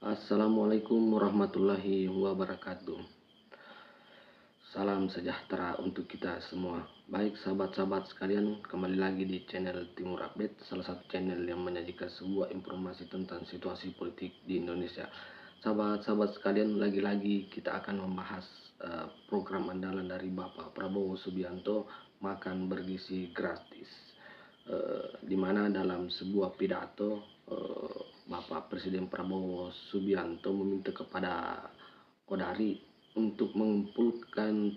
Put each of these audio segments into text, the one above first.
Assalamualaikum warahmatullahi wabarakatuh. Salam sejahtera untuk kita semua. Baik sahabat-sahabat sekalian, kembali lagi di channel Timur Update, salah satu channel yang menyajikan sebuah informasi tentang situasi politik di Indonesia. Sahabat-sahabat sekalian, lagi-lagi kita akan membahas program andalan dari Bapak Prabowo Subianto, makan bergizi gratis. Di mana dalam sebuah pidato Bapak Presiden Prabowo Subianto meminta kepada Kodari untuk mengumpulkan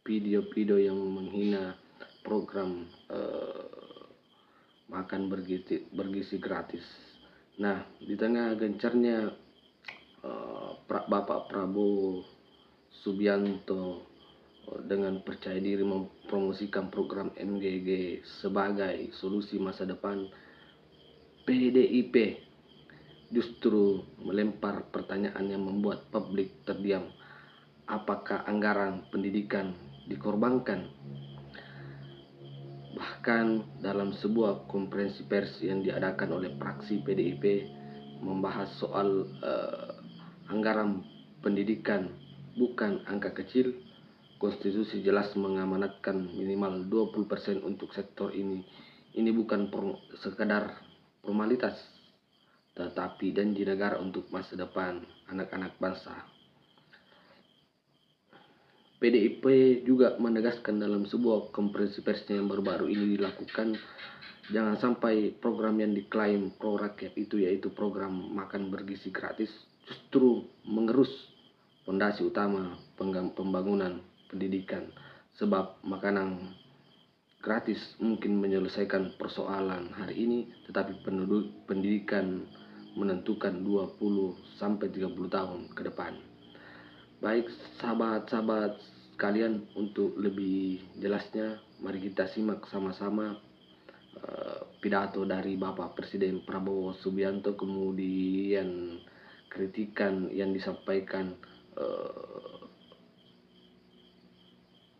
video-video yang menghina program makan bergizi gratis. Nah, di tengah gencarnya Bapak Prabowo Subianto dengan percaya diri mempromosikan program MGG sebagai solusi masa depan, PDIP justru melempar pertanyaan yang membuat publik terdiam. Apakah anggaran pendidikan dikorbankan? Bahkan dalam sebuah konferensi pers yang diadakan oleh fraksi PDIP membahas soal anggaran pendidikan bukan angka kecil. Konstitusi jelas mengamanatkan minimal 20% untuk sektor ini. Ini bukan sekadar formalitas, tetapi janji negara untuk masa depan anak-anak bangsa. PDIP juga menegaskan dalam sebuah konferensi persnya yang baru-baru ini dilakukan, jangan sampai program yang diklaim pro rakyat itu, yaitu program makan bergizi gratis, justru mengerus fondasi utama pembangunan pendidikan. Sebab makanan gratis mungkin menyelesaikan persoalan hari ini, tetapi pendidikan menentukan 20-30 tahun ke depan. Baik sahabat-sahabat sekalian, untuk lebih jelasnya mari kita simak sama-sama pidato dari Bapak Presiden Prabowo Subianto, kemudian kritikan yang disampaikan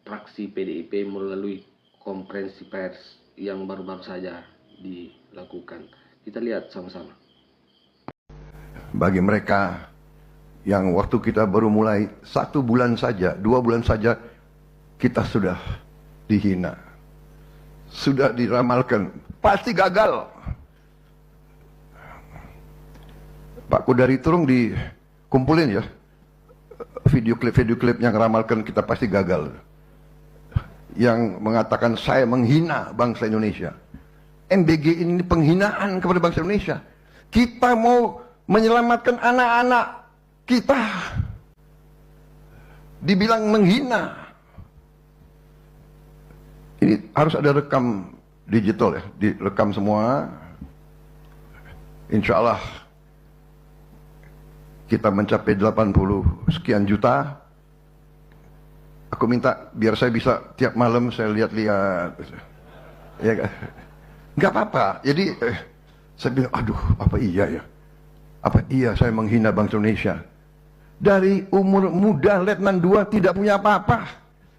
fraksi PDIP melalui konferensi pers yang baru-baru saja dilakukan. Kita lihat sama-sama. Bagi mereka yang waktu kita baru mulai 1 bulan saja, 2 bulan saja, kita sudah dihina, sudah diramalkan, pasti gagal. Pak Kodari tolong dikumpulin ya video klip yang ramalkan kita pasti gagal, yang mengatakan saya menghina bangsa Indonesia. MBG ini penghinaan kepada bangsa Indonesia. Kita mau menyelamatkan anak-anak kita, dibilang menghina. Ini harus ada rekam digital ya, direkam semua. Insya Allah kita mencapai 80 sekian juta. Aku minta biar saya bisa tiap malam saya lihat-lihat, ya kan? Nggak apa-apa. Jadi saya bilang, aduh, apa iya ya? Apa iya saya menghina bangsa Indonesia? Dari umur muda Letnan 2 tidak punya apa-apa.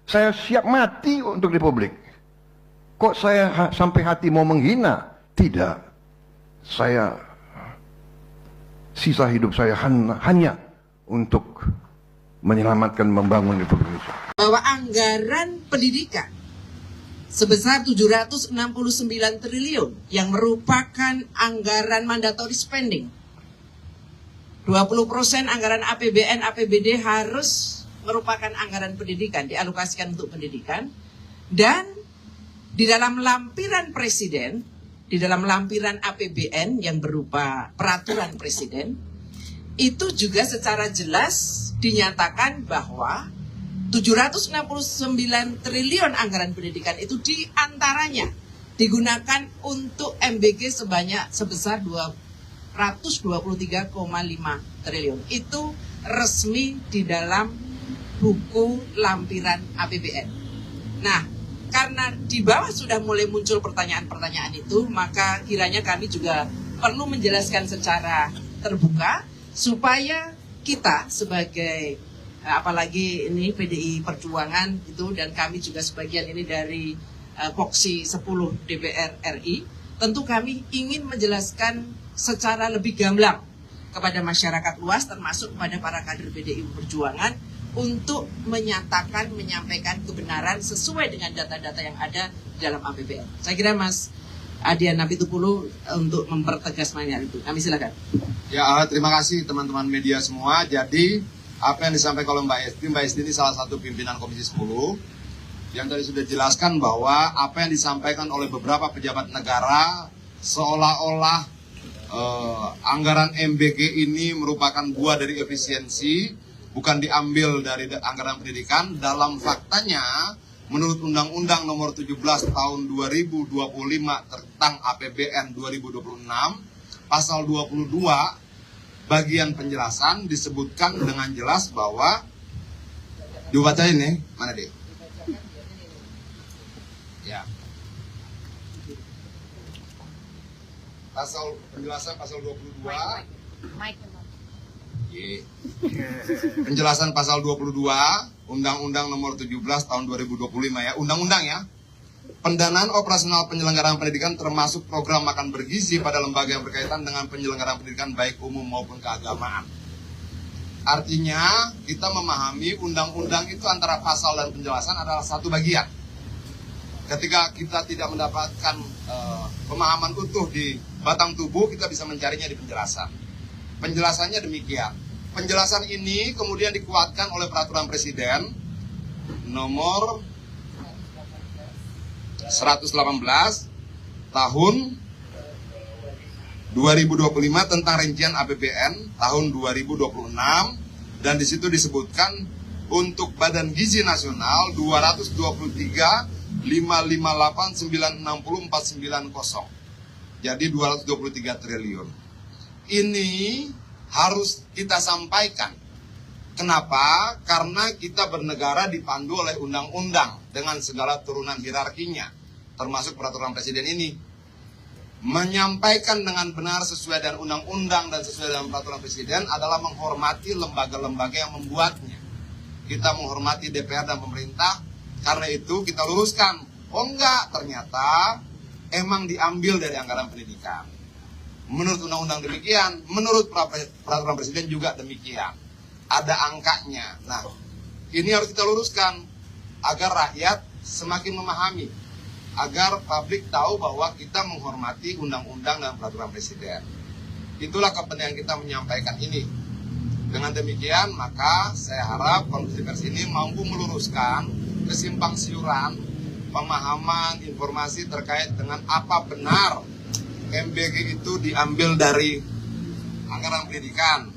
Saya siap mati untuk Republik. Kok saya sampai hati mau menghina? Tidak. Saya sisa hidup saya hanya untuk menyelamatkan, membangun Republik Indonesia. Bahwa anggaran pendidikan sebesar 769 triliun yang merupakan anggaran mandatory spending, 20% anggaran APBN, APBD harus merupakan anggaran pendidikan, dialokasikan untuk pendidikan. Dan di dalam lampiran presiden, di dalam lampiran APBN yang berupa peraturan presiden, itu juga secara jelas dinyatakan bahwa 769 triliun anggaran pendidikan itu diantaranya digunakan untuk MBG sebesar 223,5 triliun. Itu resmi di dalam buku lampiran APBN. Nah, karena di bawah sudah mulai muncul pertanyaan-pertanyaan itu, maka kiranya kami juga perlu menjelaskan secara terbuka supaya kita sebagai, apalagi ini PDI Perjuangan itu, dan kami juga sebagian ini dari Voksi 10 DPR RI, tentu kami ingin menjelaskan secara lebih gamblang kepada masyarakat luas termasuk kepada para kader PDI Perjuangan untuk menyatakan, menyampaikan kebenaran sesuai dengan data-data yang ada dalam APBN. Saya kira Mas Adian Apitupulu untuk mempertegas hal itu. Kami silakan. Ya, terima kasih teman-teman media semua. Jadi apa yang disampaikan oleh Mbak Esti ini salah satu pimpinan Komisi 10 yang tadi sudah jelaskan bahwa apa yang disampaikan oleh beberapa pejabat negara seolah-olah anggaran MBG ini merupakan buah dari efisiensi, bukan diambil dari anggaran pendidikan. Dalam faktanya, menurut Undang-Undang Nomor 17 Tahun 2025 tentang APBN 2026, Pasal 22, bagian penjelasan disebutkan dengan jelas bahwa dibaca ini, mana deh? Ya. Penjelasan pasal 22. Penjelasan pasal 22 Undang-Undang Nomor 17 Tahun 2025 ya, undang-undang ya. Pendanaan operasional penyelenggaraan pendidikan termasuk program makan bergizi pada lembaga yang berkaitan dengan penyelenggaraan pendidikan baik umum maupun keagamaan. Artinya kita memahami undang-undang itu antara pasal dan penjelasan adalah satu bagian. Ketika kita tidak mendapatkan pemahaman utuh di batang tubuh, kita bisa mencarinya di penjelasan. Penjelasannya demikian. Penjelasan ini kemudian dikuatkan oleh Peraturan Presiden Nomor 118 Tahun 2025 tentang rincian APBN tahun 2026, dan di situ disebutkan untuk Badan Gizi Nasional 222.558.960.490. Jadi 223 triliun. Ini harus kita sampaikan. Kenapa? Karena kita bernegara dipandu oleh undang-undang dengan segala turunan hierarkinya, termasuk Peraturan Presiden ini. Menyampaikan dengan benar sesuai dengan undang-undang dan sesuai dengan Peraturan Presiden adalah menghormati lembaga-lembaga yang membuatnya. Kita menghormati DPR dan pemerintah, karena itu kita luruskan. Oh enggak, ternyata emang diambil dari anggaran pendidikan. Menurut undang-undang demikian, menurut Peraturan Presiden juga demikian. Ada angkanya. Nah, ini harus kita luruskan agar rakyat semakin memahami, agar publik tahu bahwa kita menghormati undang-undang dan Peraturan Presiden. Itulah kepentingan kita menyampaikan ini. Dengan demikian, maka saya harap konferensi pers ini mampu meluruskan kesimpang siuran pemahaman informasi terkait dengan apa benar MBG itu diambil dari anggaran pendidikan.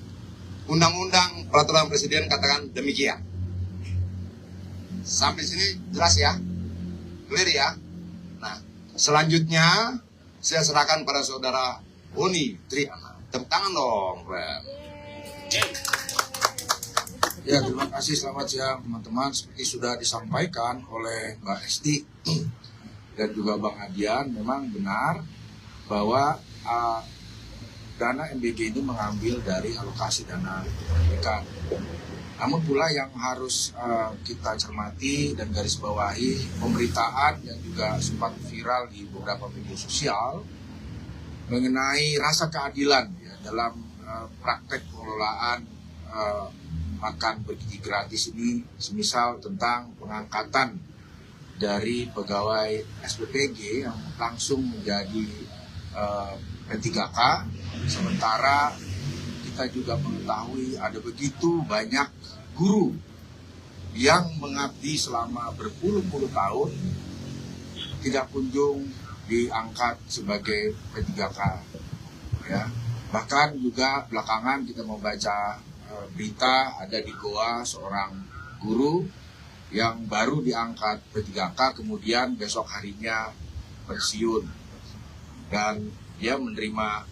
Undang-undang Peraturan Presiden katakan demikian. Sampai sini jelas ya? Clear ya? Nah, selanjutnya saya serahkan pada saudara Oni Triana. Tepuk tangan dong, Ren. Ya, terima kasih. Selamat siang teman-teman. Seperti sudah disampaikan oleh Mbak Esti dan juga Bang Adian, memang benar bahwa dana MBG ini mengambil dari alokasi dana pendidikan. Namun pula yang harus kita cermati dan garis bawahi, pemberitaan yang juga sempat viral di beberapa media sosial mengenai rasa keadilan ya, dalam praktek pengelolaan makan bergizi gratis ini, semisal tentang pengangkatan dari pegawai SPPG yang langsung menjadi P3K, sementara kita juga mengetahui ada begitu banyak guru yang mengabdi selama berpuluh-puluh tahun tidak kunjung diangkat sebagai P3K. Ya. Bahkan juga belakangan kita membaca berita ada di Goa seorang guru yang baru diangkat P3K, kemudian besok harinya pensiun, dan dia menerima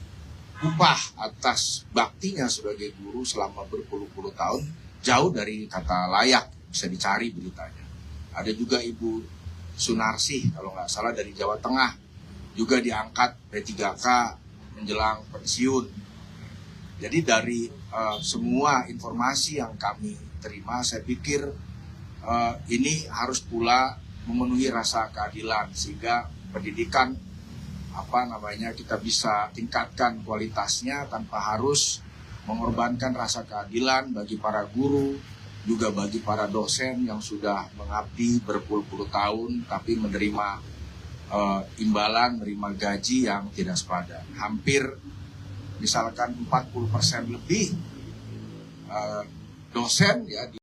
upah atas baktinya sebagai guru selama berpuluh-puluh tahun, jauh dari kata layak, bisa dicari beritanya. Ada juga Ibu Sunarsih kalau nggak salah dari Jawa Tengah, juga diangkat P3K menjelang pensiun. Jadi dari semua informasi yang kami terima, saya pikir ini harus pula memenuhi rasa keadilan, sehingga pendidikan kita bisa tingkatkan kualitasnya tanpa harus mengorbankan rasa keadilan bagi para guru, juga bagi para dosen yang sudah mengabdi berpuluh-puluh tahun tapi menerima imbalan, menerima gaji yang tidak sepadan. Hampir misalkan 40% lebih dosen ya